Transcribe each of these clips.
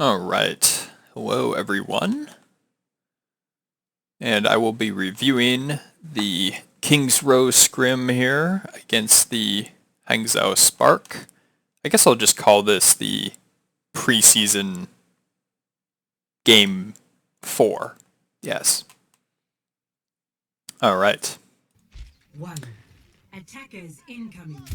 Alright, hello everyone, and I will be reviewing the King's Row Scrim here against the Hangzhou Spark. I guess I'll just call this the preseason game 4. Yes. Alright. 1. Attackers incoming.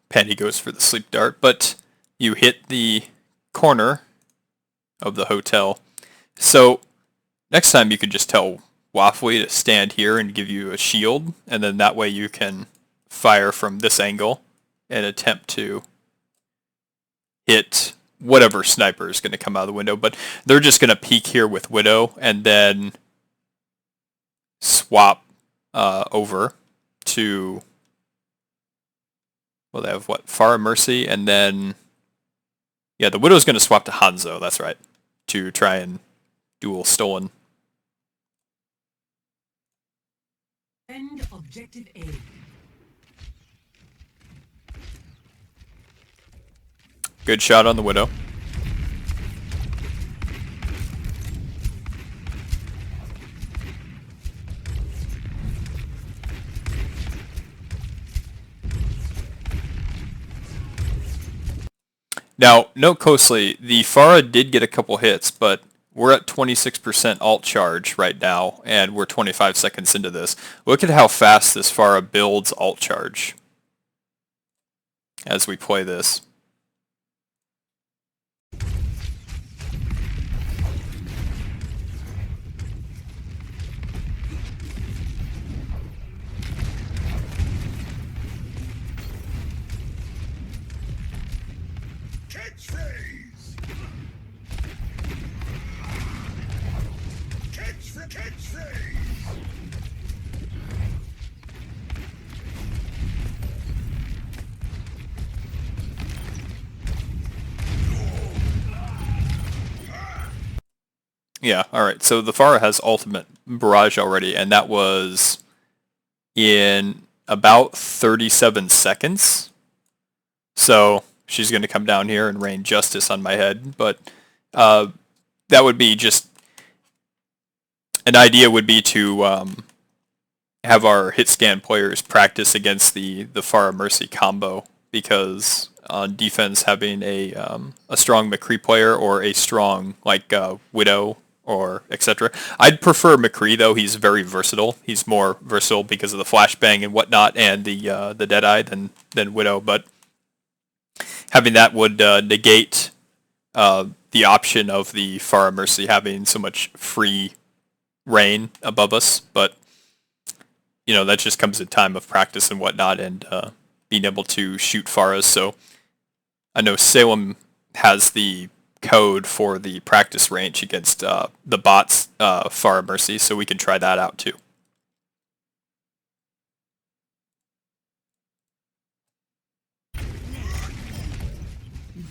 Patty goes for the sleep dart, but you hit the corner of the hotel. So next time you could just tell Waffly to stand here and give you a shield, and then that way you can fire from this angle and attempt to hit whatever sniper is going to come out of the window. But they're just going to peek here with Widow and then swap over to, well, they have what, Farah Mercy, and then yeah, the Widow's going to swap to Hanzo, that's right, to try and duel Stolen. End objective A. Good shot on the Widow. Now, note closely, the Farah did get a couple hits, but we're at 26% alt charge right now, and we're 25 seconds into this. Look at how fast this Farah builds alt charge as we play this. Yeah, alright, so the Farah has ultimate barrage already, and that was in about 37 seconds. So she's going to come down here and rain justice on my head, but that would be just... An idea would be to have our hit scan players practice against the Farah Mercy combo, because on defense having a strong McCree player or a strong like Widow or etc. I'd prefer McCree though. He's very versatile. He's more versatile because of the flashbang and whatnot and the Deadeye than Widow. But having that would negate the option of the Farah Mercy having so much free reign above us. But you know, that just comes in time of practice and whatnot, and being able to shoot Farahs. So I know Salem has the code for the practice range against the bots Farah Mercy, so we can try that out too.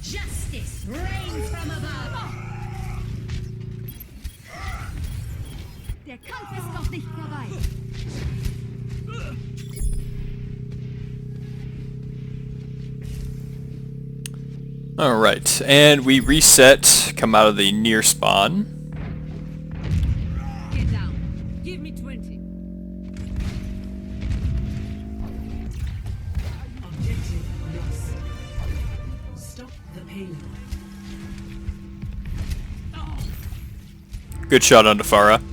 Justice reigns from above. Der Kampf ist noch nicht vorbei. Alright, and we reset, come out of the near spawn. Get down. Give me 20. Objective lost. Stop the payload. Good shot on Farah.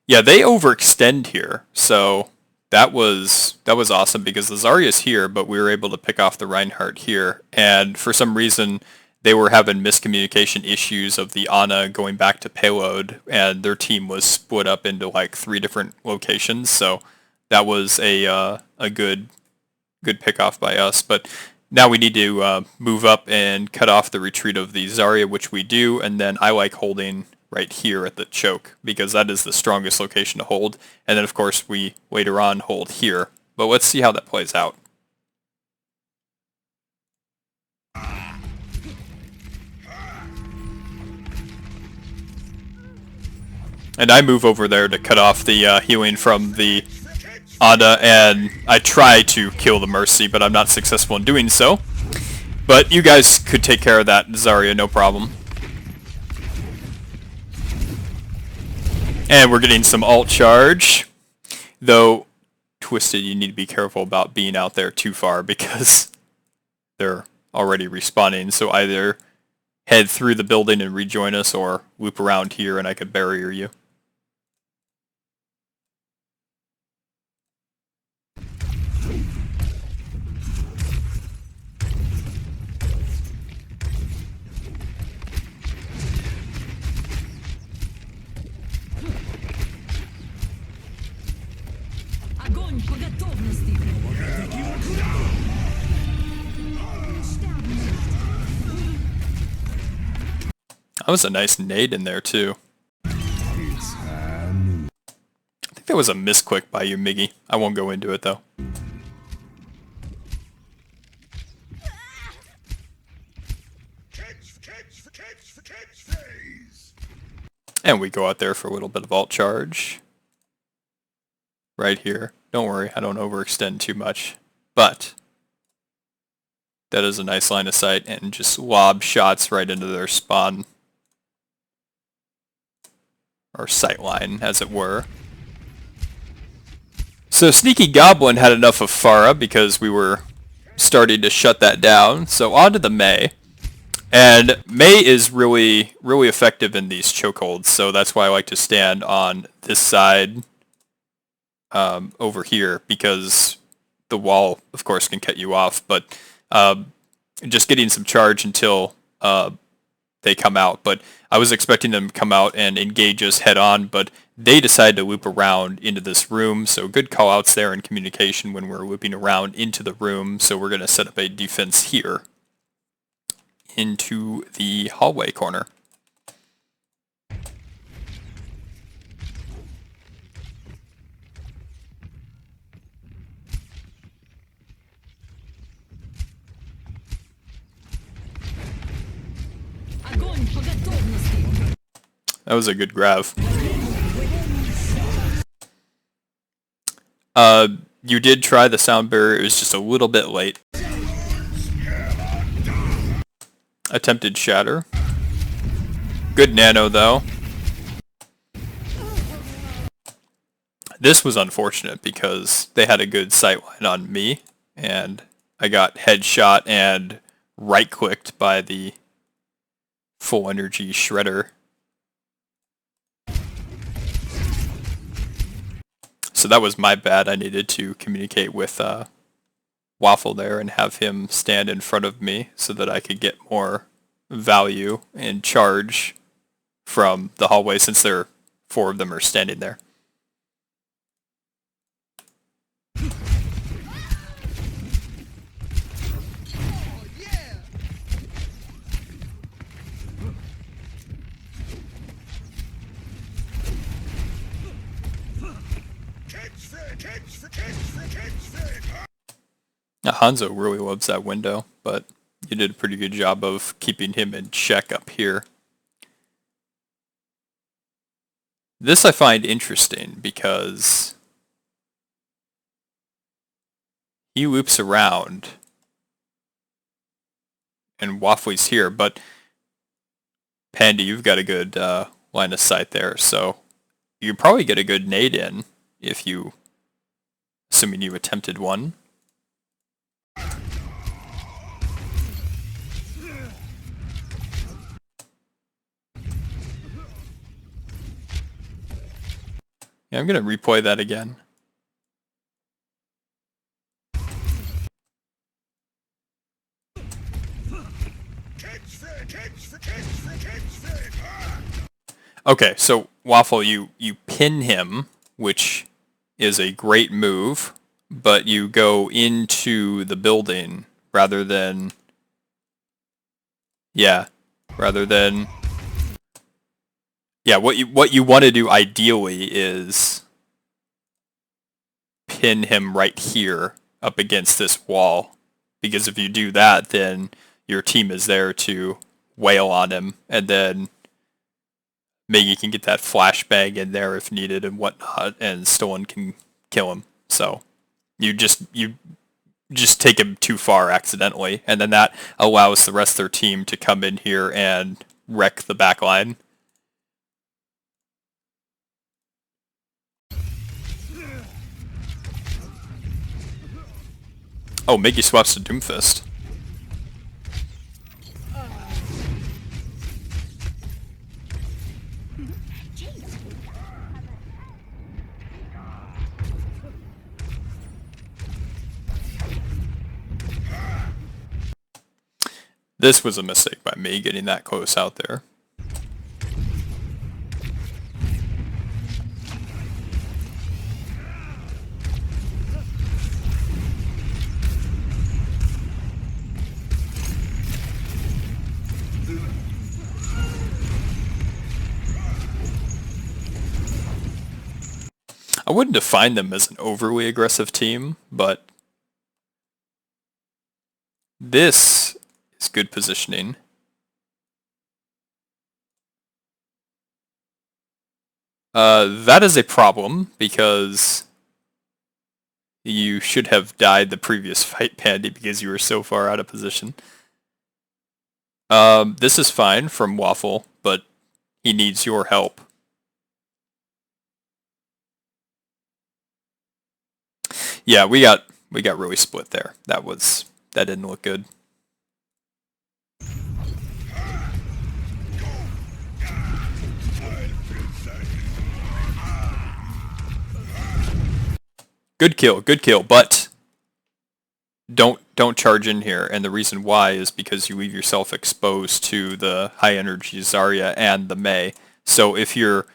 Yeah, they overextend here, so that was awesome because the Zarya's here, but we were able to pick off the Reinhardt here, and for some reason they were having miscommunication issues of the Ana going back to payload, and their team was split up into like 3 different locations, so that was a good pick-off by us. But now we need to move up and cut off the retreat of the Zarya, which we do, and then I like holding right here at the choke, because that is the strongest location to hold. And then of course we later on hold here. But let's see how that plays out. And I move over there to cut off the healing from the Ada, and I try to kill the Mercy, but I'm not successful in doing so. But you guys could take care of that, Zarya, no problem. And we're getting some alt charge. Though, Twisted, you need to be careful about being out there too far because they're already respawning. So either head through the building and rejoin us or loop around here and I could barrier you. Огонь по готовности! That was a nice nade in there too. I think that was a misclick by you, Miggy. I won't go into it though. And we go out there for a little bit of alt charge. Right here. Don't worry, I don't overextend too much. But that is a nice line of sight and just lob shots right into their spawn. Or sight line, as it were. So Sneaky Goblin had enough of Pharah because we were starting to shut that down. So on to the Mei. And Mei is really effective in these chokeholds, so that's why I like to stand on this side over here, because the wall, of course, can cut you off, but just getting some charge until they come out. But I was expecting them to come out and engage us head on, but they decided to loop around into this room, so good call-outs there in communication when we're looping around into the room. So we're going to set up a defense here into the hallway corner. That was a good grab. You did try the sound barrier, it was just a little bit late. Attempted shatter. Good nano though. This was unfortunate because they had a good sightline on me and I got headshot and right clicked by the full energy shredder. So that was my bad. I needed to communicate with Waffle there and have him stand in front of me so that I could get more value and charge from the hallway, since there 4 of them are standing there. Now, Hanzo really loves that window, but you did a pretty good job of keeping him in check up here. This I find interesting because he loops around and Waffly's here, but Pandy, you've got a good line of sight there, so you probably get a good nade in if you, assuming you attempted one. Yeah, I'm going to replay that again. Okay, so Waffle, you pin him, which is a great move, but you go into the building rather than... Yeah, rather than... Yeah, what you want to do ideally is pin him right here up against this wall, because if you do that, then your team is there to wail on him, and then maybe you can get that flashbang in there if needed and whatnot, and Stolen can kill him. So you just take him too far accidentally, and then that allows the rest of their team to come in here and wreck the back line. Oh, Miggy swaps to Doomfist. This was a mistake by me getting that close out there. I wouldn't define them as an overly aggressive team, but this is good positioning. That is a problem, because you should have died the previous fight, Pandy, because you were so far out of position. This is fine from Waffle, but he needs your help. Yeah, we got really split there. That didn't look good. Good kill, but don't charge in here, and the reason why is because you leave yourself exposed to the high energy Zarya and the Mei. So if you're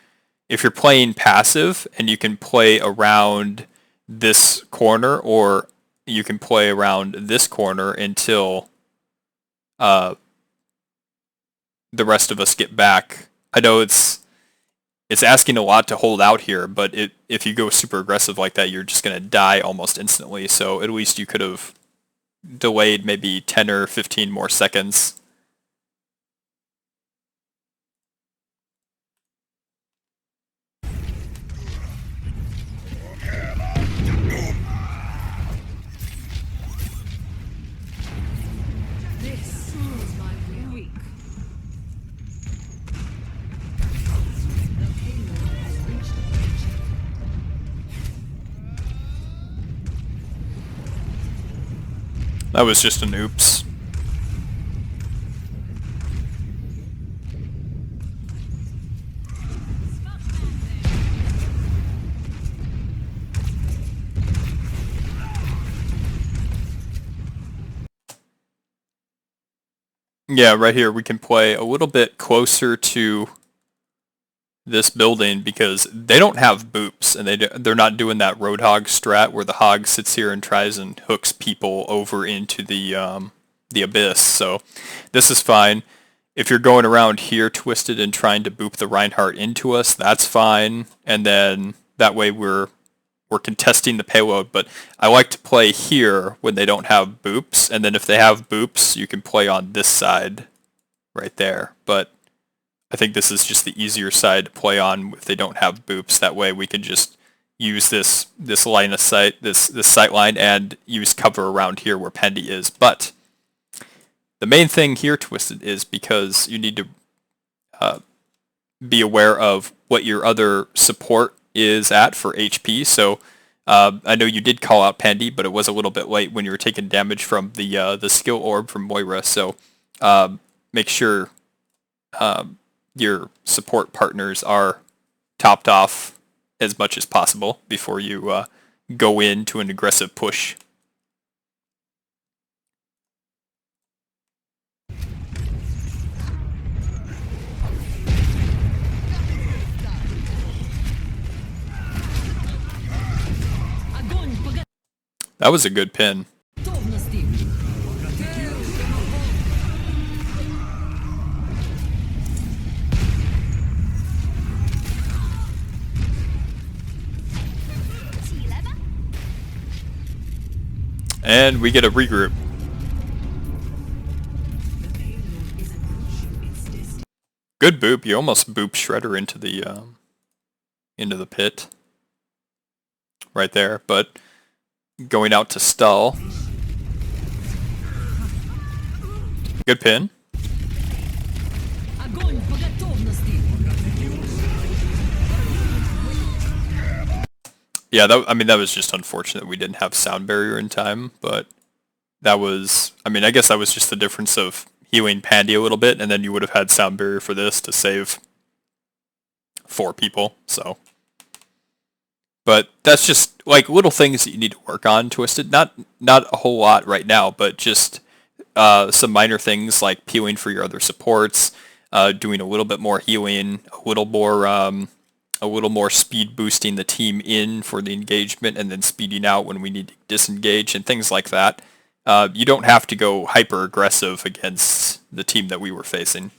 playing passive and you can play around this corner, or you can play around this corner until the rest of us get back. I know it's asking a lot to hold out here, but if you go super aggressive like that, you're just going to die almost instantly. So at least you could have delayed maybe 10 or 15 more seconds. That was just an oops. Yeah, right here we can play a little bit closer to this building because they don't have boops, and they're not doing that Roadhog strat where the hog sits here and tries and hooks people over into the abyss. So this is fine. If you're going around here twisted and trying to boop the Reinhardt into us, that's fine, and then that way we're contesting the payload. But I like to play here when they don't have boops, and then if they have boops, you can play on this side right there. But I think this is just the easier side to play on if they don't have boops. That way we can just use this line of sight, this sight line, and use cover around here where Pendy is. But the main thing here, Twisted, is because you need to be aware of what your other support is at for HP. So I know you did call out Pendy, but it was a little bit late when you were taking damage from the skill orb from Moira. So make sure your support partners are topped off as much as possible before you go into an aggressive push. That was a good pin. And we get a regroup. Good boop. You almost boop Shredder into the pit. Right there, but going out to stall. Good pin. Огонь по готовности. Yeah, that was just unfortunate we didn't have sound barrier in time, but that was, I guess that was just the difference of healing Pandy a little bit, and then you would have had sound barrier for this to save 4 people, so. But that's just, like, little things that you need to work on, Twisted. Not a whole lot right now, but just some minor things like peeling for your other supports, doing a little bit more healing, a little more speed boosting the team in for the engagement, and then speeding out when we need to disengage and things like that. You don't have to go hyper aggressive against the team that we were facing.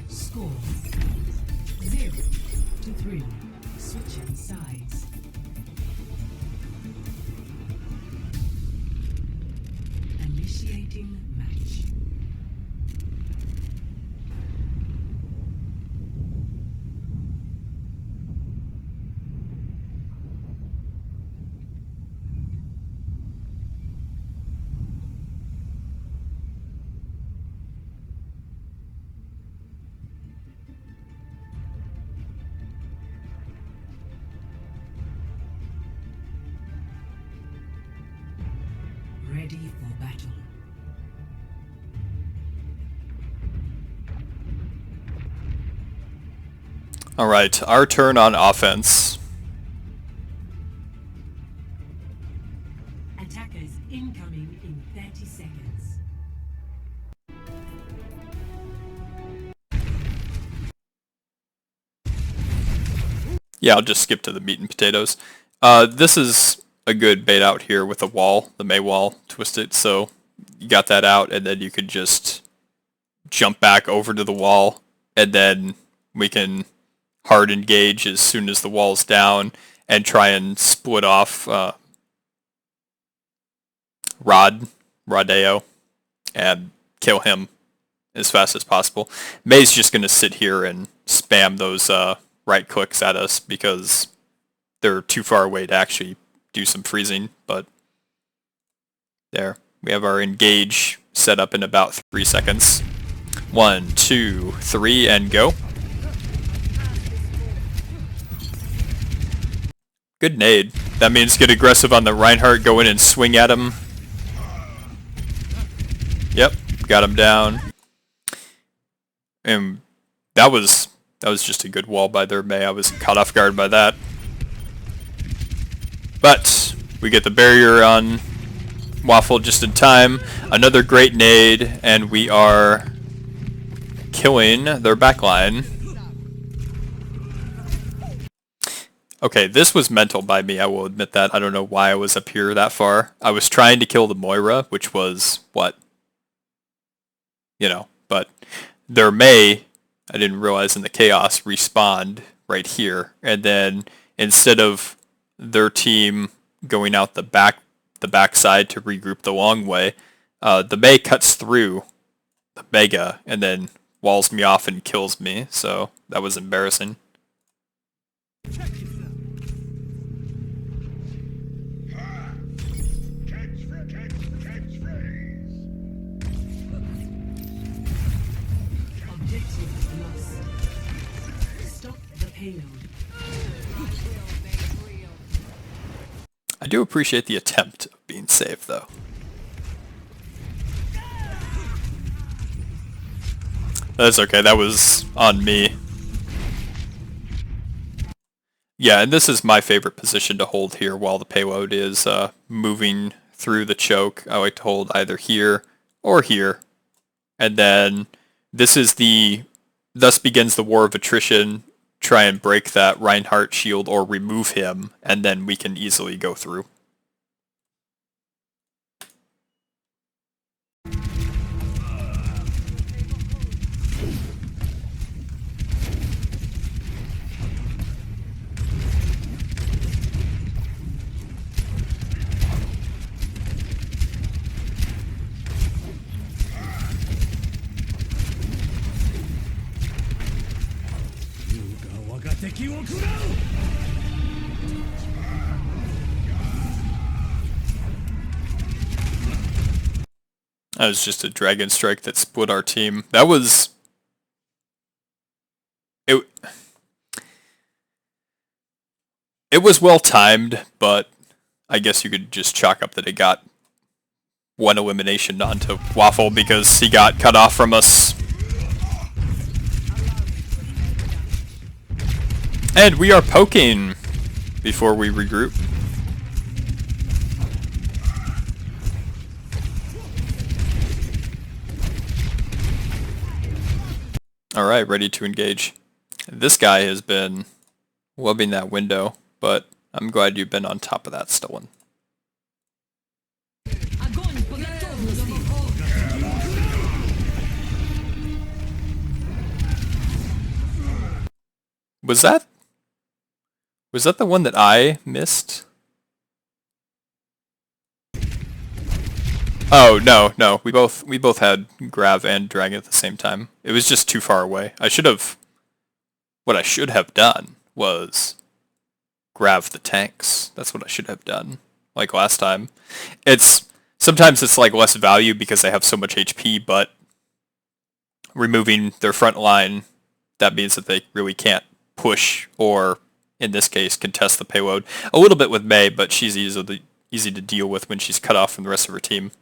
Score 0-3. Switching sides. Initiating match. Ready for battle. All right, our turn on offense. Attackers incoming in 30 seconds. Yeah, I'll just skip to the meat and potatoes. This is a good bait out here with the wall, the Mei wall, Twisted. So you got that out, and then you could just jump back over to the wall, and then we can hard engage as soon as the wall's down and try and split off Rodeo, and kill him as fast as possible. Mei's just going to sit here and spam those right clicks at us because they're too far away to actually do some freezing, but there. We have our engage set up in about 3 seconds. 1, 2, 3, and go. Good nade. That means get aggressive on the Reinhardt, go in and swing at him. Yep, got him down. And that was just a good wall by their Mei. I was caught off guard by that. But we get the barrier on Waffle just in time. Another great nade, and we are killing their backline. Okay, this was mental by me, I will admit that. I don't know why I was up here that far. I was trying to kill the Moira, which was, what? You know, but their Mei, I didn't realize in the chaos, respawned right here. And then instead of their team going out the backside to regroup the long way, the Mei cuts through the Mega and then walls me off and kills me. So that was embarrassing. I do appreciate the attempt of being safe, though. That's okay, that was on me. Yeah, and this is my favorite position to hold here while the payload is moving through the choke. I like to hold either here or here. And then this is thus begins the war of attrition. Try and break that Reinhardt shield or remove him, and then we can easily go through. That was just a dragon strike that split our team. That was... It was well timed, but I guess you could just chalk up that it got one elimination onto Waffle because he got cut off from us. And we are poking before we regroup. Alright, ready to engage. This guy has been loving that window, but I'm glad you've been on top of that, Stolen. Was that the one that I missed? Oh, no. We both had Grav and Dragon at the same time. It was just too far away. What I should have done was Grav the tanks. That's what I should have done. Like last time. Sometimes it's like less value because they have so much HP, but removing their front line, that means that they really can't push or, in this case, contest the payload. A little bit with Mei, but she's easy to deal with when she's cut off from the rest of her team.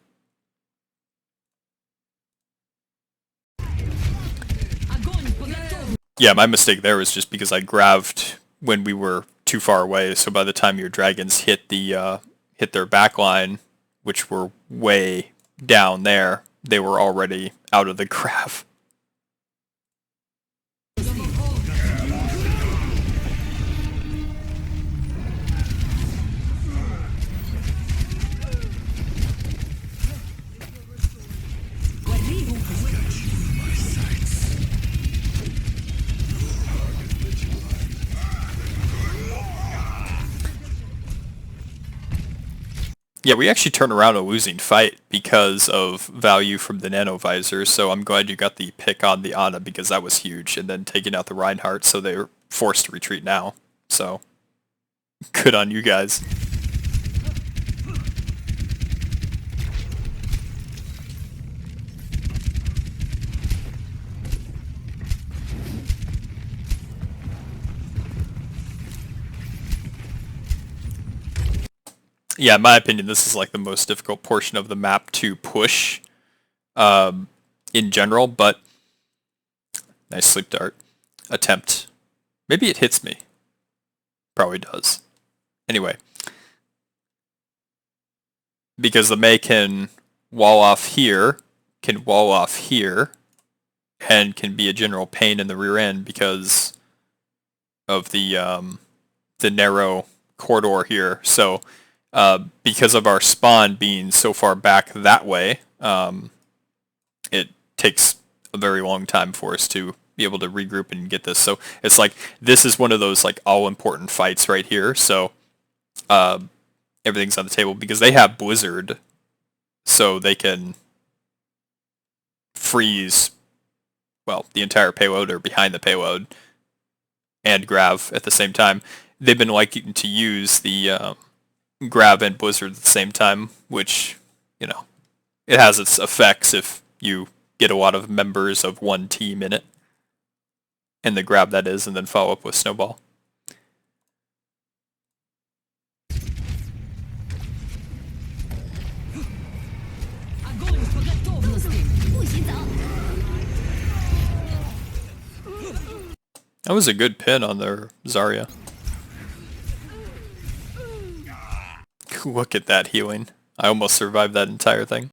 Yeah, my mistake there was just because I graved when we were too far away, so by the time your dragons hit their back line, which were way down there, they were already out of the grav. Yeah, we actually turned around a losing fight because of value from the nano visor, so I'm glad you got the pick on the Ana because that was huge, and then taking out the Reinhardt, so they're forced to retreat now. So, good on you guys. Yeah, in my opinion, this is like the most difficult portion of the map to push in general, but nice sleep dart. Attempt. Maybe it hits me. Probably does. Anyway. Because the Mei can wall off here, and can be a general pain in the rear end because of the narrow corridor here. So because of our spawn being so far back that way, it takes a very long time for us to be able to regroup and get this. So it's like, this is one of those like all-important fights right here. So everything's on the table because they have Blizzard, so they can freeze, well, the entire payload or behind the payload and Grav at the same time. They've been liking to use the Grav and Blizzard at the same time, which, you know, it has its effects if you get a lot of members of one team in it. And the Grav that is, and then follow up with Snowball. That was a good pin on their Zarya. Look at that healing. I almost survived that entire thing.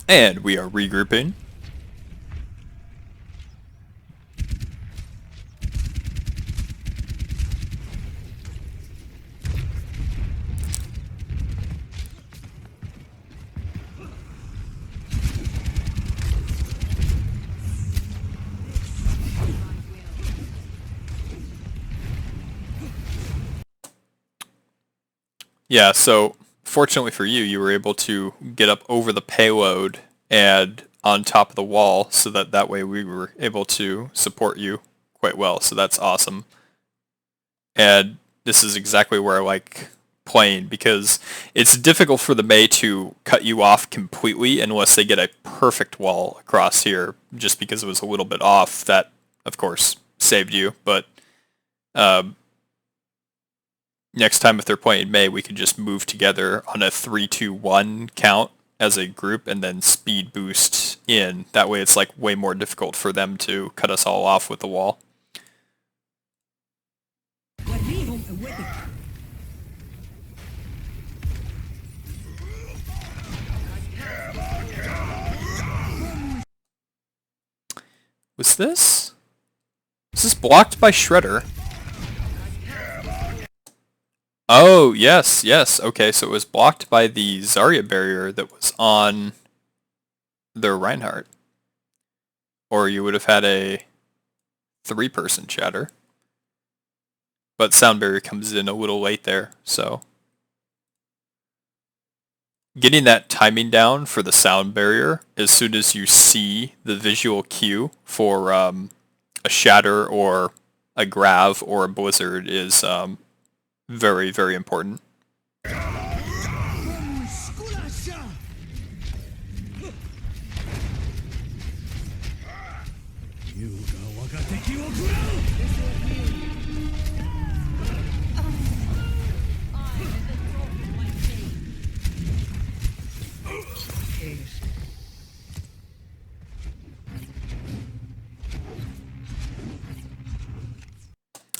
And we are regrouping. Yeah, so fortunately for you, you were able to get up over the payload and on top of the wall, so that way we were able to support you quite well. So that's awesome. And this is exactly where I like playing, because it's difficult for the Mei to cut you off completely unless they get a perfect wall across here, just because it was a little bit off. That, of course, saved you, but next time if they're playing Mei, we could just move together on a 3-2-1 count as a group and then speed boost in. That way it's like way more difficult for them to cut us all off with the wall. Was this? Was this blocked by Shredder? Oh, yes, yes. Okay, so it was blocked by the Zarya barrier that was on their Reinhardt. Or you would have had a 3-person chatter. But sound barrier comes in a little late there, so getting that timing down for the sound barrier as soon as you see the visual cue for a shatter or a grav or a blizzard is very, very important.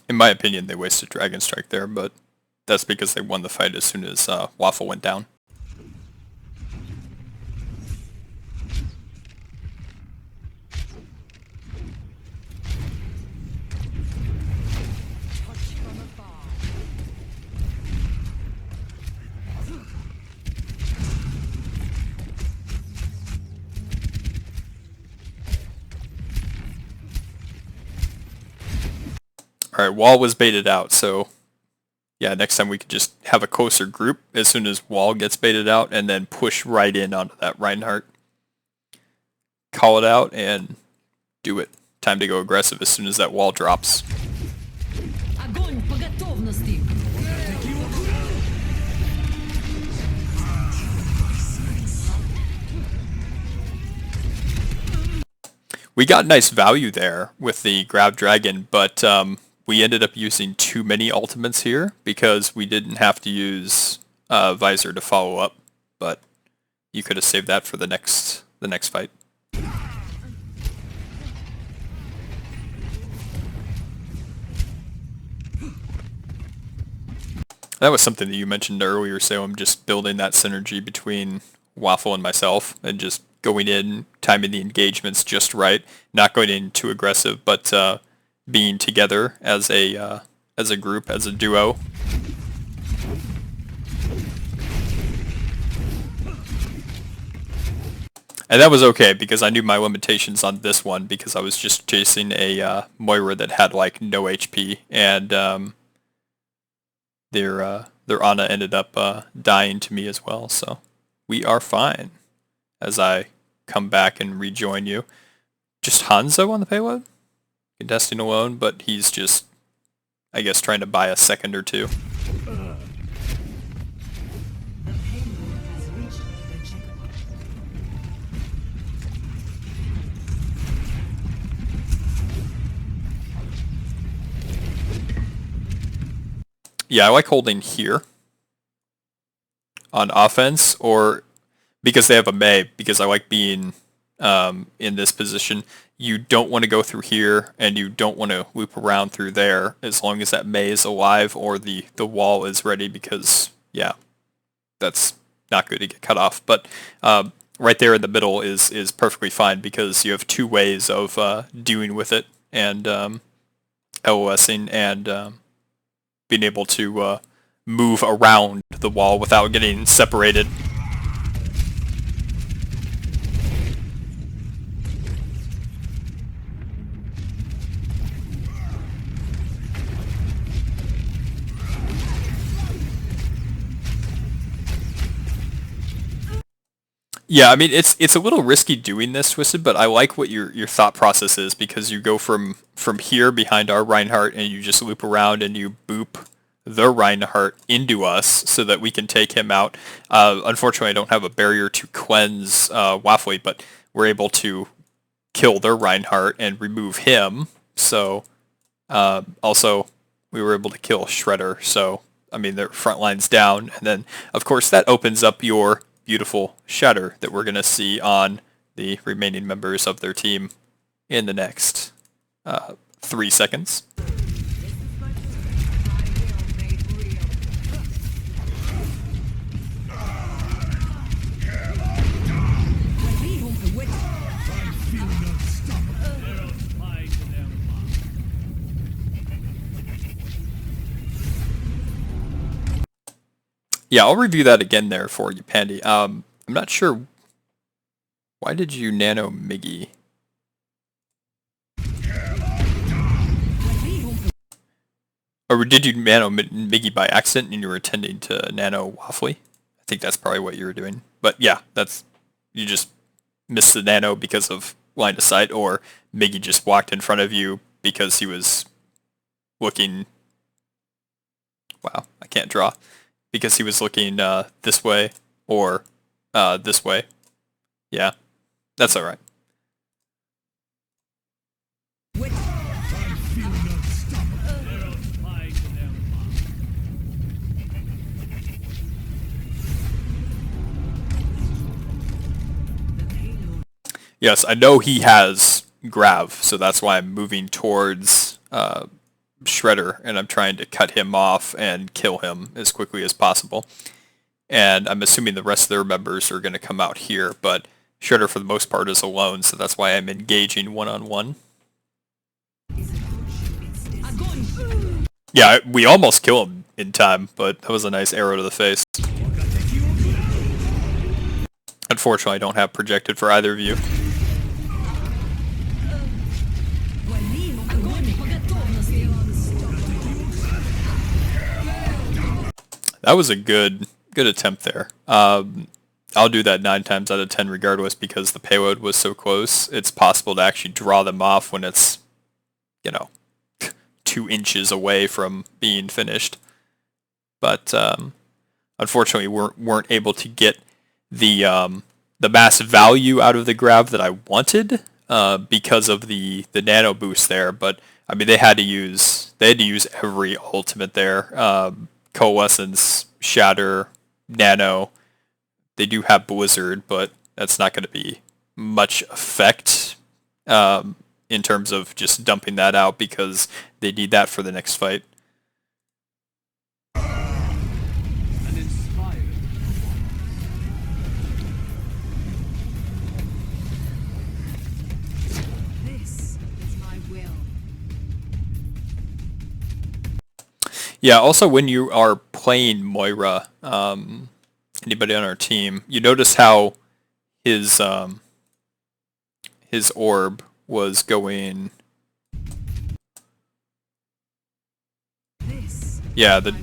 In my opinion, they wasted Dragon Strike there, but that's because they won the fight as soon as Waffle went down. Alright, Wall was baited out, so yeah, next time we could just have a closer group as soon as Wall gets baited out and then push right in onto that Reinhardt. Call it out and do it. Time to go aggressive as soon as that Wall drops. We got nice value there with the Grab Dragon, but we ended up using too many ultimates here because we didn't have to use Visor to follow up, but you could have saved that for the next fight. That was something that you mentioned earlier, Salem, just building that synergy between Waffle and myself and just going in, timing the engagements just right, not going in too aggressive, but being together as a group, as a duo. And that was okay because I knew my limitations on this one because I was just chasing a Moira that had like no HP, and their Ana ended up dying to me as well. So we are fine as I come back and rejoin you. Just Hanzo on the payload? Contesting alone, but he's just, I guess, trying to buy a second or two. Yeah, I like holding here on offense, or because they have a Mei, because I like being in this position. You don't want to go through here, and you don't want to loop around through there as long as that Mei is alive or the wall is ready, because, yeah, that's not good to get cut off. But right there in the middle is perfectly fine because you have two ways of dealing with it and LOSing and being able to move around the wall without getting separated. Yeah, I mean it's a little risky doing this, Twisted, but I like what your thought process is because you go from here behind our Reinhardt and you just loop around and you boop the Reinhardt into us so that we can take him out. Unfortunately, I don't have a barrier to cleanse Waffly, but we're able to kill their Reinhardt and remove him. So also we were able to kill Shredder. So I mean their front line's down, and then of course that opens up your beautiful shatter that we're going to see on the remaining members of their team in the next 3 seconds. Yeah, I'll review that again there for you, Pandy. I'm not sure. Why did you nano Miggy? Or did you nano Miggy by accident and you were intending to nano Waffly? I think that's probably what you were doing. But yeah, you just missed the nano because of line of sight, or Miggy just walked in front of you because he was looking... Wow, I can't draw. Because he was looking this way or this way. Yeah, that's alright. Yes, I know he has Grav, so that's why I'm moving towards Shredder, and I'm trying to cut him off and kill him as quickly as possible. And I'm assuming the rest of their members are going to come out here, but Shredder for the most part is alone, so that's why I'm engaging one-on-one. Yeah, we almost kill him in time, but that was a nice arrow to the face. Unfortunately, I don't have projected for either of you. That was a good attempt there. I'll do that 9 times out of 10 regardless because the payload was so close. It's possible to actually draw them off when it's, 2 inches away from being finished. But unfortunately, we weren't able to get the mass value out of the Grav that I wanted because of the nano boost there. But I mean, they had to use every ultimate there. Coalescence, Shatter, Nano. They do have Blizzard, but that's not going to be much effect in terms of just dumping that out because they need that for the next fight. Yeah, also when you are playing Moira, anybody on our team, you notice how his orb was going... Yeah, the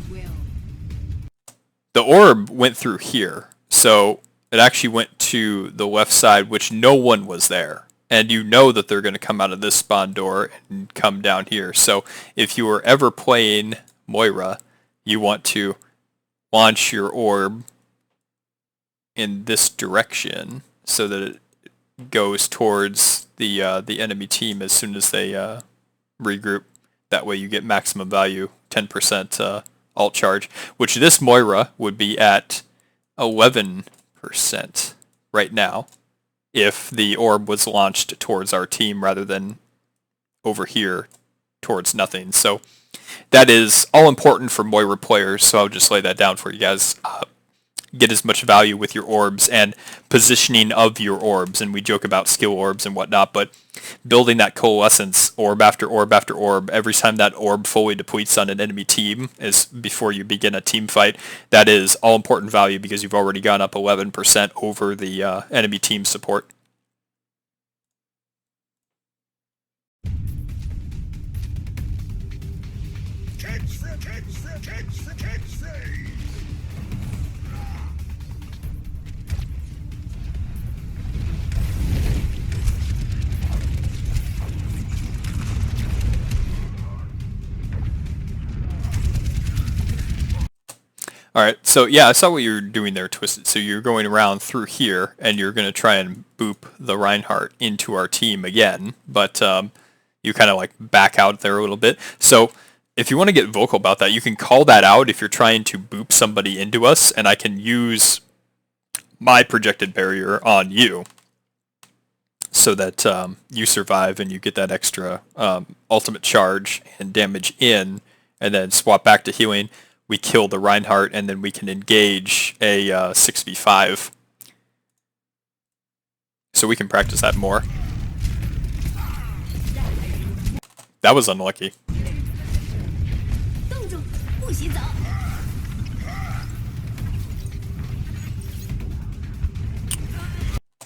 orb went through here, so it actually went to the left side, which no one was there. And you know that they're going to come out of this spawn door and come down here. So if you were ever playing Moira, you want to launch your orb in this direction so that it goes towards the enemy team as soon as they regroup. That way you get maximum value, 10% alt charge, which this Moira would be at 11% right now if the orb was launched towards our team rather than over here towards nothing. So that is all important for Moira players, so I'll just lay that down for you guys. Get as much value with your orbs and positioning of your orbs, and we joke about skill orbs and whatnot, but building that coalescence orb after orb after orb, every time that orb fully depletes on an enemy team is before you begin a team fight, that is all important value because you've already gone up 11% over the enemy team support. Alright, so yeah, I saw what you were doing there, Twisted. So you're going around through here, and you're going to try and boop the Reinhardt into our team again, but you kind of like back out there a little bit. So if you want to get vocal about that, you can call that out if you're trying to boop somebody into us, and I can use my projected barrier on you so that you survive and you get that extra ultimate charge and damage in, and then swap back to healing. We kill the Reinhardt, and then we can engage a 6v5. So we can practice that more. That was unlucky. 冻住，不许走！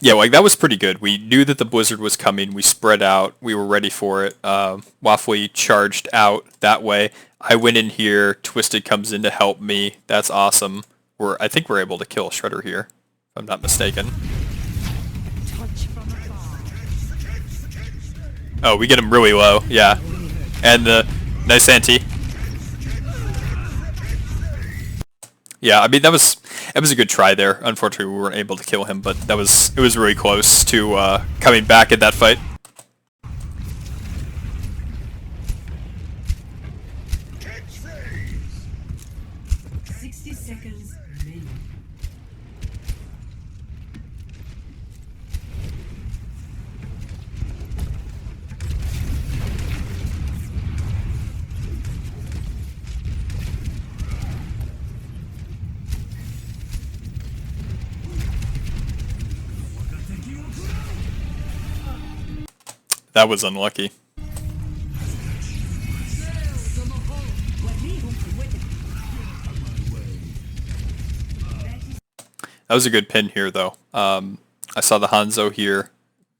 Yeah, like that was pretty good. We knew that the blizzard was coming. We spread out. We were ready for it. Waffly charged out that way. I went in here. Twisted comes in to help me. That's awesome. I think we're able to kill Shredder here, if I'm not mistaken. Oh, we get him really low. Yeah, and the nice anti. Yeah, I mean that was a good try there. Unfortunately, we weren't able to kill him, but it was really close to coming back in that fight. That was unlucky. That was a good pin here, though. I saw the Hanzo here.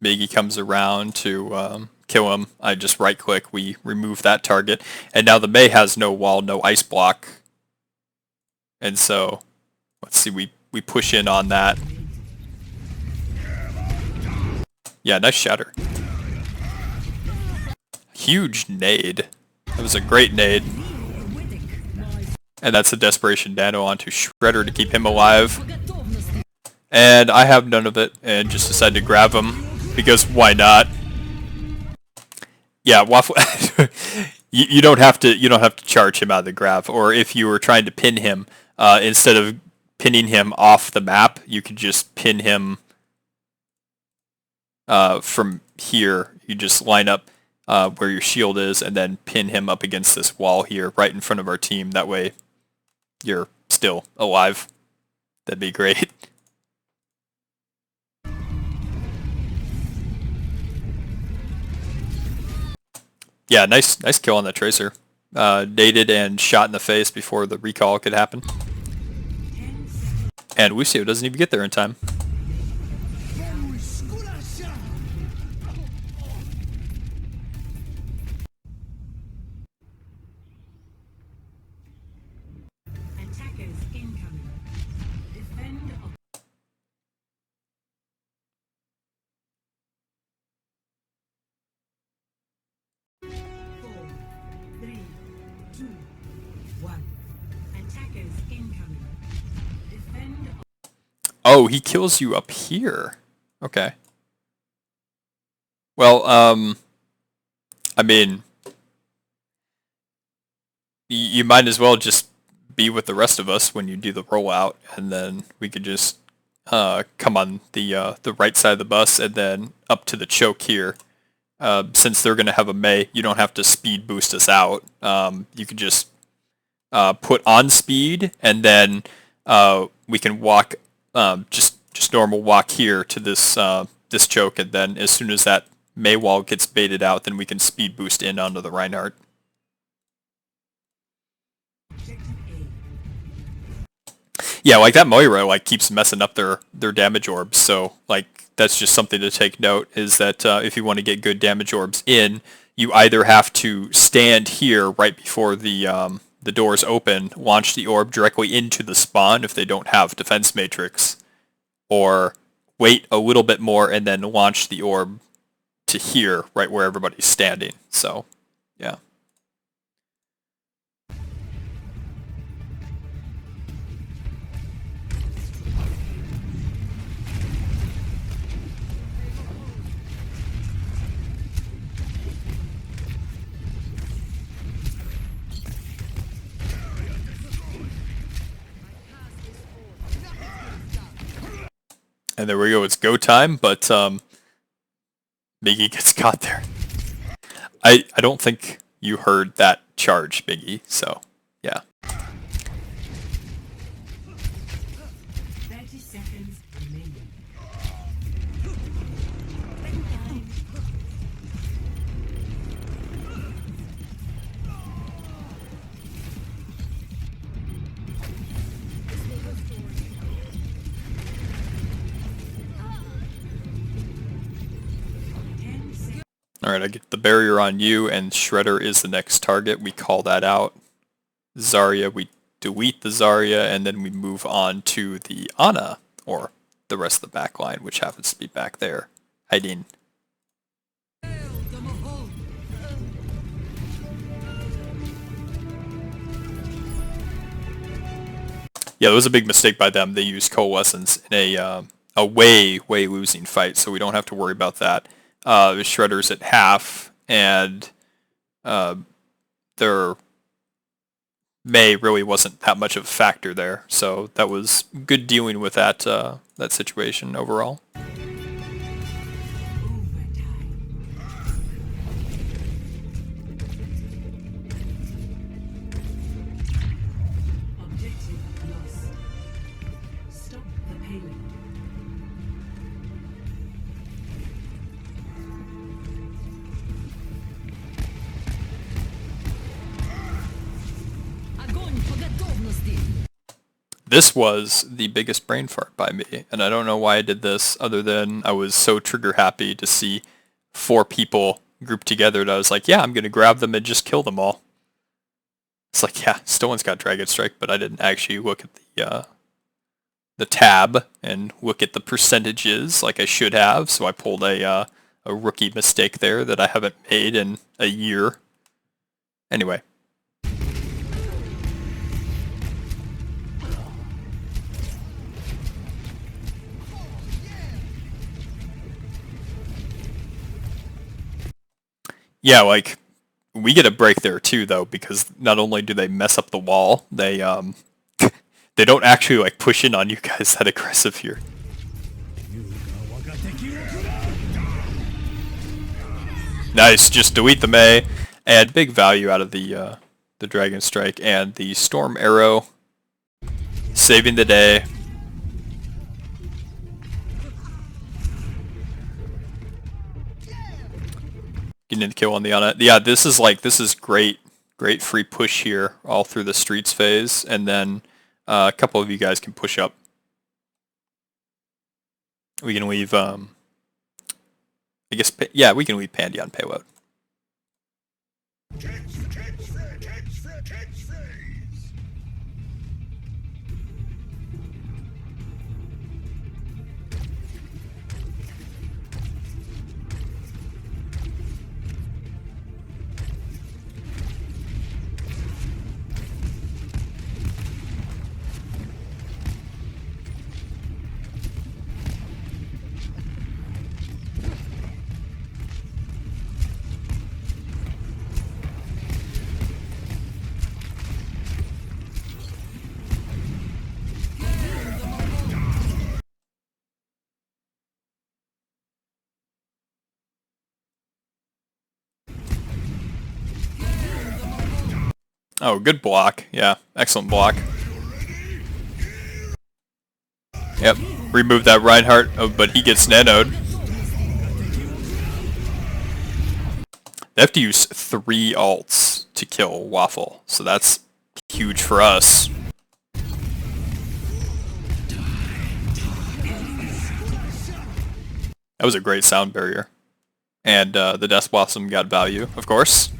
Miggy comes around to kill him. I just right-click. We remove that target. And now the Mei has no wall, no ice block. And so, let's see, we push in on that. Yeah, nice shatter. Huge nade. That was a great nade. And that's a Desperation Nano onto Shredder to keep him alive. And I have none of it and just decided to grab him because why not? Yeah, Waffle you don't have to charge him out of the grab, or if you were trying to pin him, instead of pinning him off the map, you could just pin him from here. You just line up where your shield is, and then pin him up against this wall here, right in front of our team. That way, you're still alive. That'd be great. Yeah, nice kill on the Tracer. Naded and shot in the face before the recall could happen. And Lucio doesn't even get there in time. Oh, he kills you up here. Okay. Well, I mean, you might as well just be with the rest of us when you do the rollout, and then we could just come on the right side of the bus and then up to the choke here. Since they're going to have a Mei, you don't have to speed boost us out. You could just put on speed, and then we can walk just normal walk here to this this choke, and then as soon as that Mei wall gets baited out, then we can speed boost in onto the Reinhardt. Yeah, like that Moira like keeps messing up their damage orbs, so like that's just something to take note, is that if you want to get good damage orbs in, you either have to stand here right before the doors open, launch the orb directly into the spawn if they don't have defense matrix, or wait a little bit more and then launch the orb to here, right where everybody's standing. So, yeah. And there we go, it's go time, but Miggy gets caught there. I don't think you heard that charge, Miggy, so yeah. 30 seconds remaining. Alright, I get the barrier on you, and Shredder is the next target. We call that out. Zarya, we delete the Zarya, and then we move on to the Ana, or the rest of the back line, which happens to be back there, hiding. Yeah, it was a big mistake by them. They used Coalescence in a way losing fight, so we don't have to worry about that. Shredder's at half, and their May really wasn't that much of a factor there, so that was good dealing with that that situation overall. Objective lost. Stop the payload. Огонь по готовности! This was the biggest brain fart by me, and I don't know why I did this other than I was so trigger happy to see 4 people grouped together that I was like, yeah, I'm going to grab them and just kill them all. It's like, yeah, Stone's got Dragon Strike, but I didn't actually look at the tab and look at the percentages like I should have, so I pulled a rookie mistake there that I haven't made in a year. Anyway. Yeah, like, we get a break there too, though, because not only do they mess up the wall, they they don't actually like push in on you guys that aggressive here. Nice, just delete the Mei, add big value out of the Dragon Strike and the Storm Arrow, saving the day. Getting the kill on the Ana. Yeah, this is great free push here all through the streets phase, and then a couple of you guys can push up. We can leave I guess, yeah, we can leave Pandy on payload. Oh, good block. Yeah, excellent block. Yep, remove that Reinhardt, oh, but he gets nanoed. They have to use 3 ults to kill Waffle, so that's huge for us. That was a great sound barrier. And the Death Blossom got value, of course.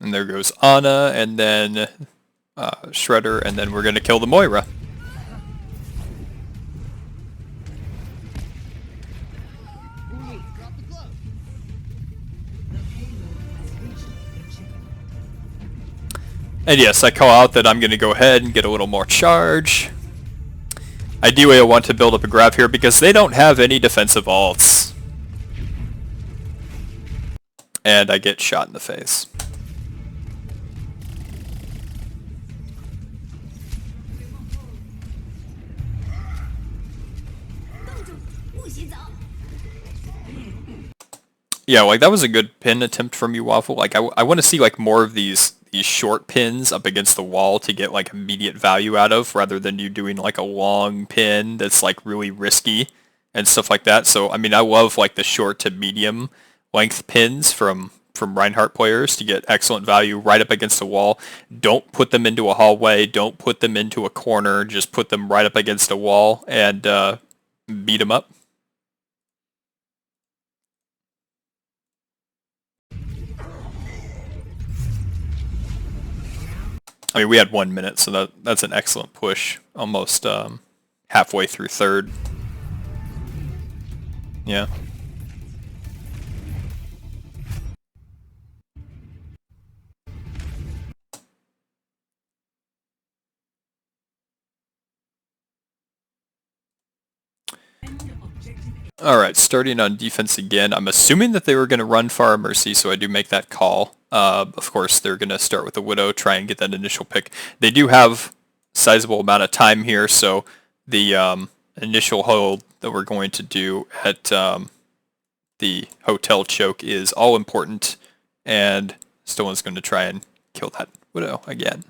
And there goes Ana, and then Shredder, and then we're going to kill the Moira. And yes, I call out that I'm going to go ahead and get a little more charge. Ideally, I want to build up a grab here because they don't have any defensive ults. And I get shot in the face. Yeah, like that was a good pin attempt from you, Waffle. Like I want to see like more of these short pins up against the wall to get like immediate value out of, rather than you doing like a long pin that's like really risky and stuff like that. So I mean, I love like the short to medium length pins from Reinhardt players to get excellent value right up against the wall. Don't put them into a hallway. Don't put them into a corner. Just put them right up against a wall and beat them up. I mean, we had 1 minute, so that's an excellent push. Almost halfway through third. Yeah. Alright, starting on defense again. I'm assuming that they were going to run Pharah Mercy, so I do make that call. Of course, they're going to start with the Widow, try and get that initial pick. They do have a sizable amount of time here, so the initial hold that we're going to do at the hotel choke is all important, and Stolen's going to try and kill that Widow again.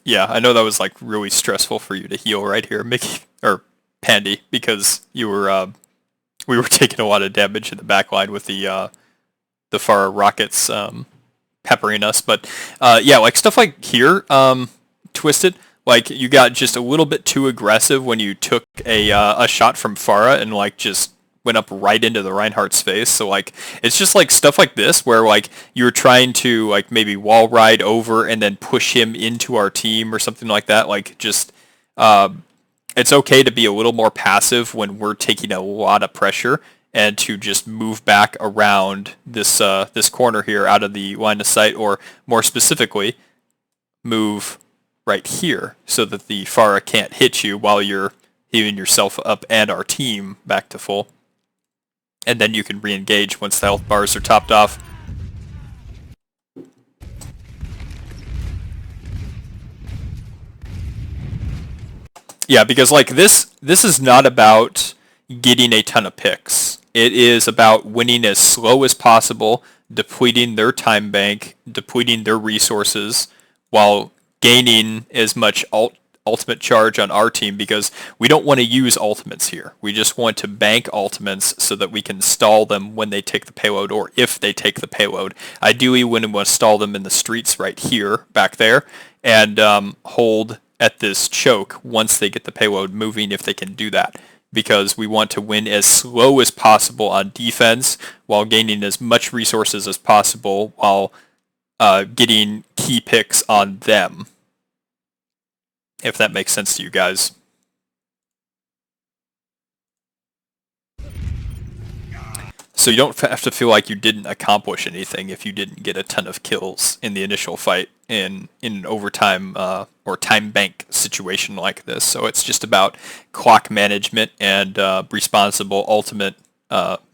Yeah, I know that was like really stressful for you to heal right here, Mickey or Pandy, because you were we were taking a lot of damage in the back line with the Pharah rockets peppering us. But yeah, like stuff like here, Twisted, like you got just a little bit too aggressive when you took a shot from Pharah and like just went up right into the Reinhardt's face. So like it's just like stuff like this where like you're trying to like maybe wall ride over and then push him into our team or something like that. Like just it's okay to be a little more passive when we're taking a lot of pressure, and to just move back around this this corner here out of the line of sight, or more specifically, move right here so that the Pharah can't hit you while you're healing yourself up and our team back to full. And then you can re-engage once the health bars are topped off. Yeah, because like this is not about getting a ton of picks. It is about winning as slow as possible, depleting their time bank, depleting their resources, while gaining as much ultimate charge on our team, because we don't want to use ultimates here. We just want to bank ultimates so that we can stall them when they take the payload, or if they take the payload. Ideally, we want to stall them in the streets right here, back there, and hold at this choke once they get the payload moving, if they can do that. Because we want to win as slow as possible on defense while gaining as much resources as possible while getting key picks on them. If that makes sense to you guys. So you don't have to feel like you didn't accomplish anything if you didn't get a ton of kills in the initial fight in an overtime or time bank situation like this. So it's just about clock management and responsible ultimate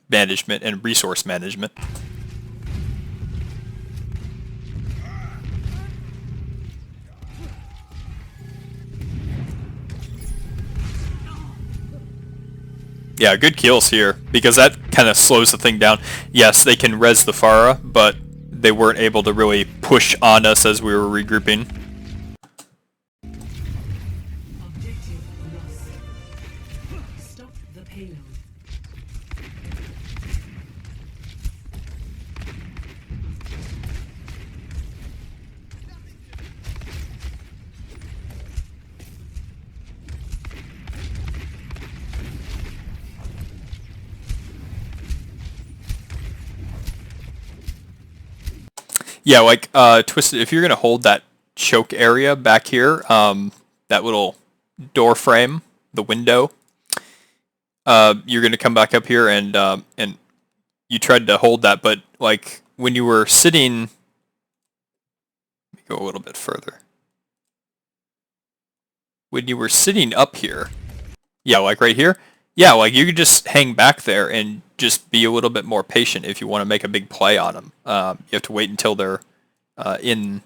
management and resource management. Yeah, good kills here, because that kind of slows the thing down. Yes, they can res the Pharah, but they weren't able to really push on us as we were regrouping. Objective lost. Stop the payload. Yeah, like Twisted, if you're gonna hold that choke area back here, that little door frame, the window, you're going to come back up here and you tried to hold that, but like when you were sitting, let me go a little bit further. When you were sitting up here, yeah, like right here, yeah, like you could just hang back there and just be a little bit more patient if you want to make a big play on them. You have to wait until they're in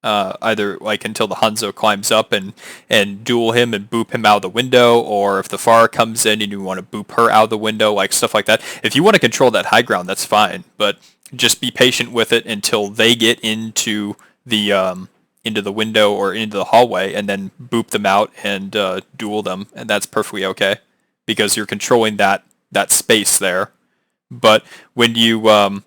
either like until the Hanzo climbs up and duel him and boop him out of the window, or if the Pharah comes in and you want to boop her out of the window, like stuff like that. If you want to control that high ground, that's fine, but just be patient with it until they get into the window or into the hallway, and then boop them out and duel them, and that's perfectly okay because you're controlling that space there. But when you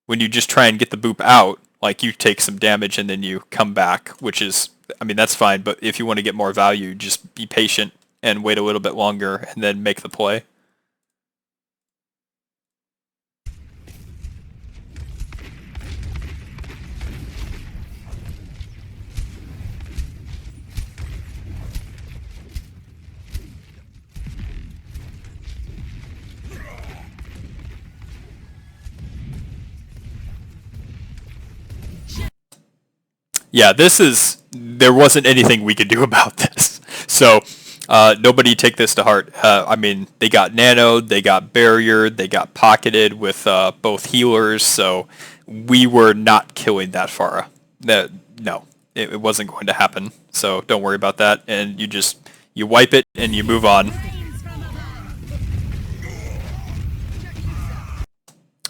just try and get the boop out, like you take some damage and then you come back, which is, I mean, that's fine, but if you want to get more value, just be patient and wait a little bit longer and then make the play. Yeah, there wasn't anything we could do about this. So nobody take this to heart. I mean, they got nanoed, they got barriered, they got pocketed with both healers, so we were not killing that Pharah. No, it wasn't going to happen, so don't worry about that, and you wipe it and you move on.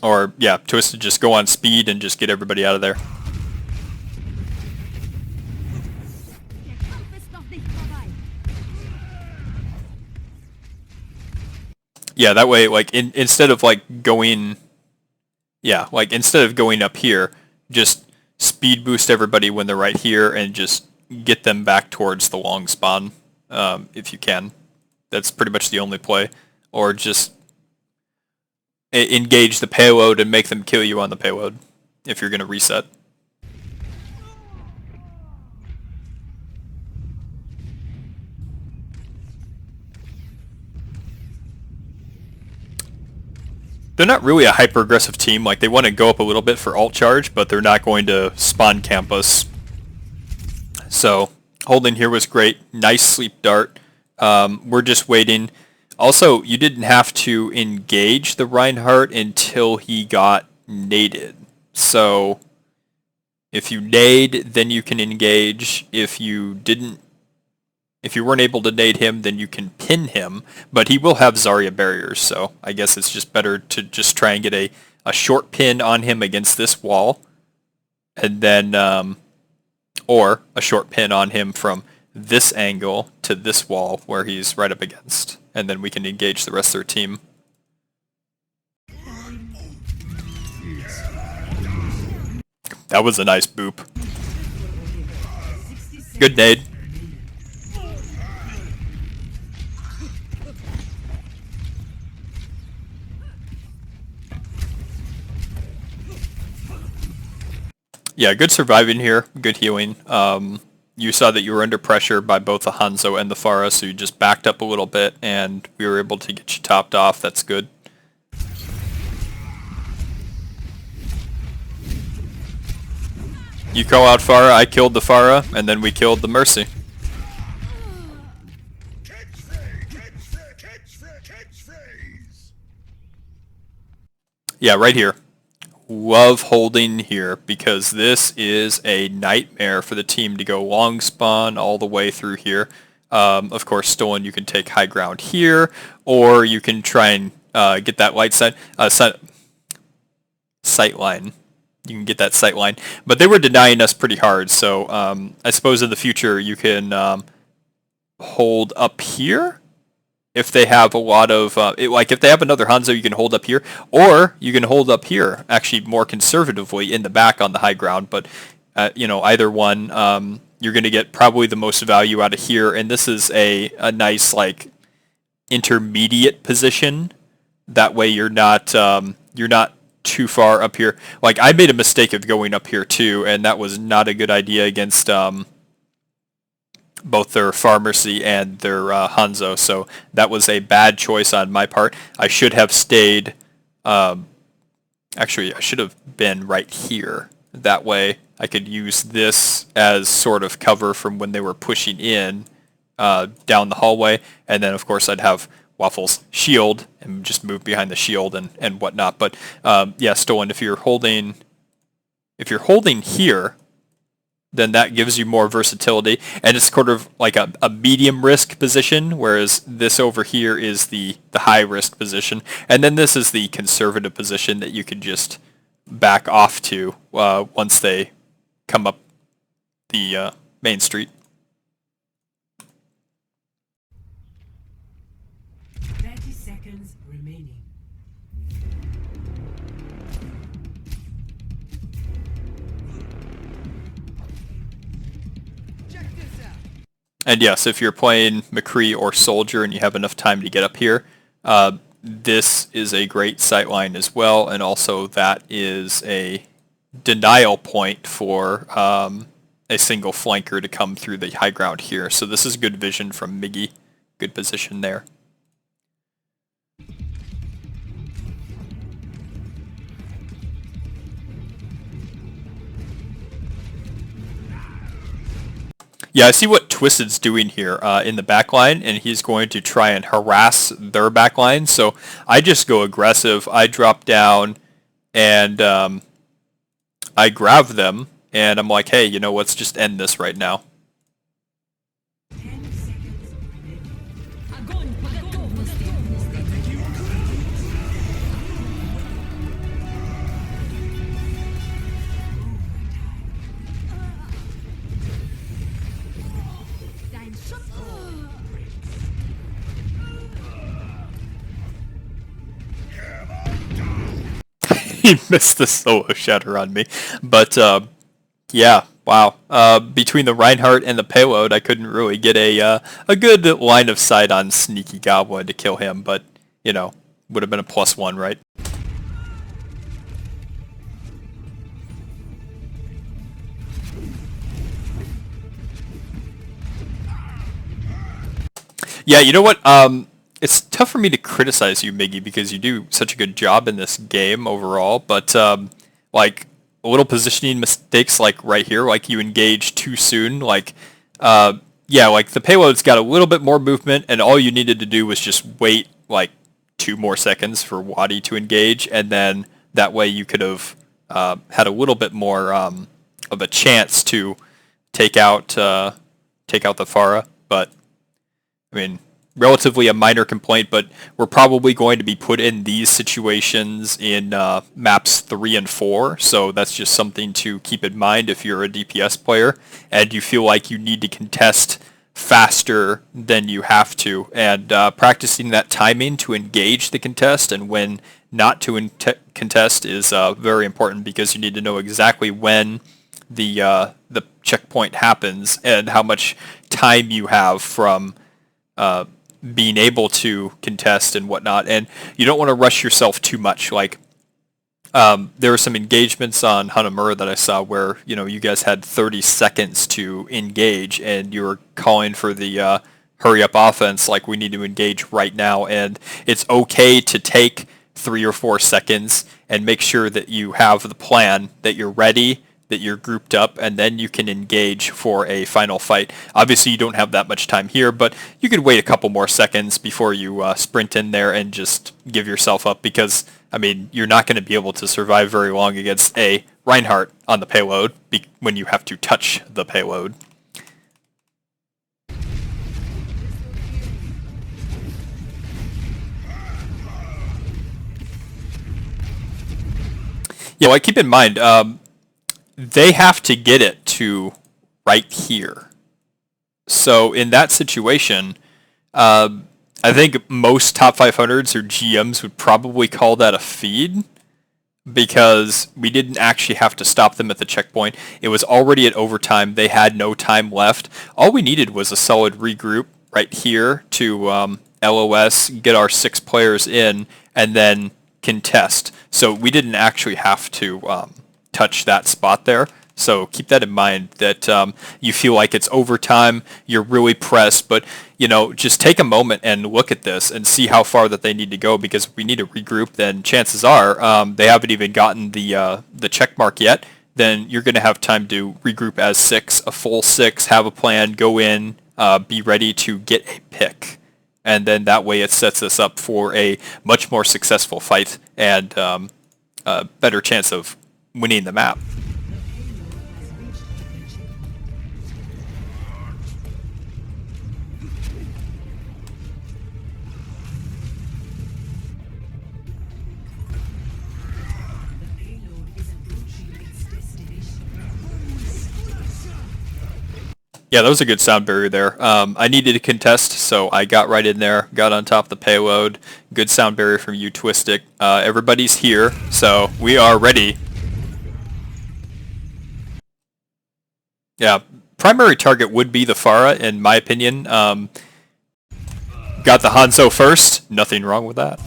Or, yeah, Twisted, just go on speed and just get everybody out of there. Yeah, that way, like, instead of, like, going... Yeah, like, instead of going up here, just speed boost everybody when they're right here and just get them back towards the long spawn, if you can. That's pretty much the only play. Or just engage the payload and make them kill you on the payload, if you're going to reset. They're not really a hyper-aggressive team. Like, they want to go up a little bit for ult charge, but they're not going to spawn camp us. So, holding here was great. Nice sleep dart. We're just waiting. Also, you didn't have to engage the Reinhardt until he got naded. So, if you nade, then you can engage. If you weren't able to nade him, then you can pin him, but he will have Zarya barriers, so I guess it's just better to just try and get a short pin on him against this wall, and then, or a short pin on him from this angle to this wall where he's right up against, and then we can engage the rest of their team. That was a nice boop. Good nade. Yeah, good surviving here, good healing. You saw that you were under pressure by both the Hanzo and the Pharah, so you just backed up a little bit, and we were able to get you topped off. That's good. You call out Pharah, I killed the Pharah, and then we killed the Mercy. Yeah, right here. Love holding here because this is a nightmare for the team to go long spawn all the way through here. Of course, Stolen, you can take high ground here, or you can try and get that sight line. You can get that sight line, but they were denying us pretty hard. So I suppose in the future you can hold up here. If they have a lot of, like if they have another Hanzo, you can hold up here, or you can hold up here, actually more conservatively in the back on the high ground, but, you know, either one, you're going to get probably the most value out of here, and this is a nice, like, intermediate position. That way you're not too far up here. Like, I made a mistake of going up here too, and that was not a good idea against, both their Pharmacy and their Hanzo, so that was a bad choice on my part. I should have stayed, actually I should have been right here. That way I could use this as sort of cover from when they were pushing in down the hallway, and then of course I'd have Waffle's shield and just move behind the shield and whatnot. But yeah, Stolen, if you're holding here, then that gives you more versatility, and it's sort of like a medium risk position, whereas this over here is the high risk position, and then this is the conservative position that you can just back off to once they come up the main street. 30 seconds remaining. And yes, if you're playing McCree or Soldier and you have enough time to get up here, this is a great sightline as well, and also that is a denial point for a single flanker to come through the high ground here. So this is good vision from Miggy. Good position there. Yeah, I see what Twisted's doing here in the backline, and he's going to try and harass their backline. So I just go aggressive. I drop down, and I grab them, and I'm like, hey, you know, let's just end this right now. 10 seconds remaining. Dein Schutz. He missed the solo shatter on me. But yeah, wow. Between the Reinhardt and the payload, I couldn't really get a good line of sight on Sneaky Goblin to kill him, but, you know, would have been a +1, right? Yeah, you know what? It's tough for me to criticize you, Miggy, because you do such a good job in this game overall, but like little positioning mistakes like right here, like you engage too soon, like yeah, like the payload's got a little bit more movement, and all you needed to do was just wait like 2 more seconds for Wadi to engage, and then that way you could have had a little bit more of a chance to take out the Pharah. But I mean, relatively a minor complaint, but we're probably going to be put in these situations in maps 3 and 4, so that's just something to keep in mind if you're a DPS player and you feel like you need to contest faster than you have to, and practicing that timing to engage the contest and when not to contest is very important, because you need to know exactly when the checkpoint happens and how much time you have from being able to contest and whatnot, and you don't want to rush yourself too much. Like there were some engagements on Hanamura that I saw where, you know, you guys had 30 seconds to engage, and you were calling for the hurry up offense, like we need to engage right now, and it's okay to take 3 or 4 seconds and make sure that you have the plan, that you're ready, that you're grouped up, and then you can engage for a final fight. Obviously you don't have that much time here, but you could wait a couple more seconds before you sprint in there and just give yourself up, because I mean, you're not going to be able to survive very long against a Reinhardt on the payload when you have to touch the payload. Yeah, well, keep in mind, they have to get it to right here. So in that situation, I think most top 500s or GMs would probably call that a feed, because we didn't actually have to stop them at the checkpoint. It was already at overtime. They had no time left. All we needed was a solid regroup right here to LOS, get our 6 players in, and then contest. So we didn't actually have to touch that spot there. So keep that in mind that you feel like it's overtime, you're really pressed, but just take a moment and look at this and see how far that they need to go, because if we need to regroup, then chances are they haven't even gotten the check mark yet. Then you're going to have time to regroup as six, a full six, have a plan, go in, be ready to get a pick. And then that way it sets us up for a much more successful fight and a better chance of winning the map. Yeah, that was a good sound barrier there. I needed to contest, so I got right in there, got on top of the payload. Good sound barrier from you, Twistic. Everybody's here, so we are ready. Yeah, primary target would be the Pharah, in my opinion. Got the Hanzo first. Nothing wrong with that.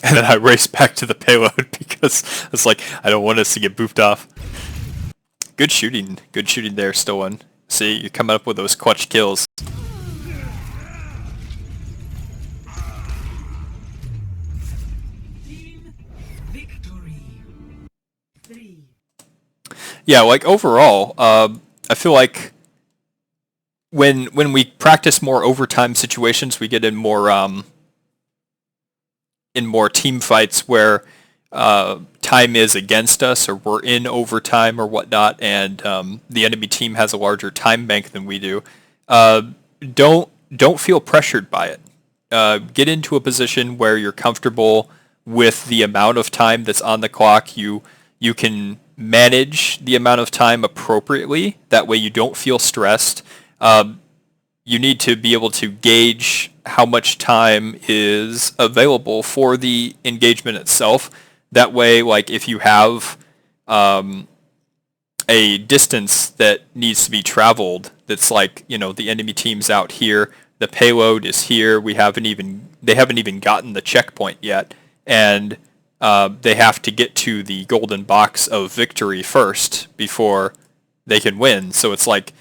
And then I raced back to the payload because I was like, I don't want us to get boofed off. Good shooting there, Stolen. See, you're coming up with those clutch kills. Team victory. 3. Yeah, like overall, I feel like when we practice more overtime situations, we get in more team fights where time is against us, or we're in overtime or whatnot, and the enemy team has a larger time bank than we do. Don't feel pressured by it. Get into a position where you're comfortable with the amount of time that's on the clock. You can manage the amount of time appropriately. That way you don't feel stressed. You need to be able to gauge how much time is available for the engagement itself. That way, like if you have a distance that needs to be traveled, that's like, the enemy team's out here, the payload is here, they haven't even gotten the checkpoint yet, and they have to get to the golden box of victory first before they can win. So it's like,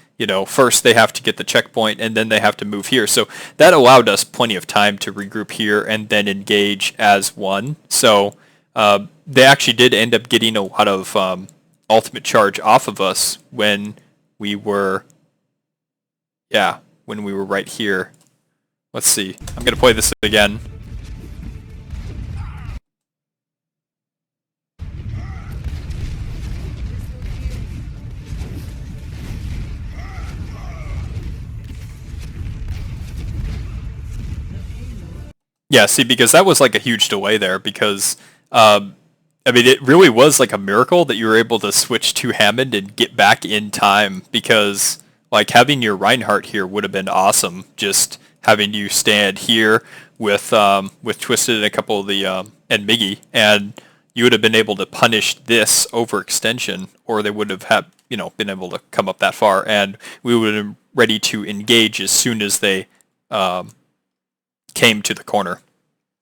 first they have to get the checkpoint and then they have to move here. So that allowed us plenty of time to regroup here and then engage as one. So they actually did end up getting a lot of ultimate charge off of us when we were right here. Let's see. I'm going to play this again. Yeah, see, because that was like a huge delay there, because it really was like a miracle that you were able to switch to Hammond and get back in time, because like having your Reinhardt here would have been awesome. Just having you stand here with Twisted and a couple of the and Miggy, and you would have been able to punish this overextension, or they would have been able to come up that far, and we would have been ready to engage as soon as they came to the corner.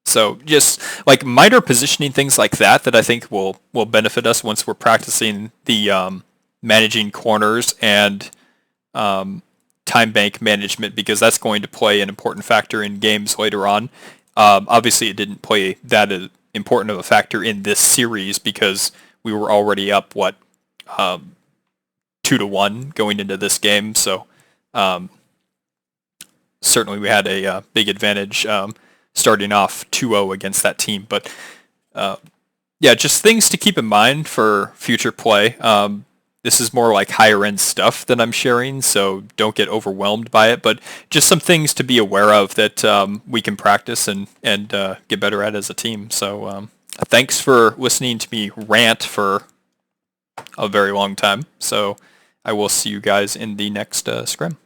So just like minor positioning things like that I think will benefit us once we're practicing the managing corners and time bank management, because that's going to play an important factor in games later on. Obviously, it didn't play that important of a factor in this series because we were already up 2-1 going into this game. So certainly we had a big advantage starting off 2-0 against that team. But just things to keep in mind for future play. This is more like higher end stuff that I'm sharing, so don't get overwhelmed by it. But just some things to be aware of that we can practice and get better at as a team. So thanks for listening to me rant for a very long time. So I will see you guys in the next Scrim.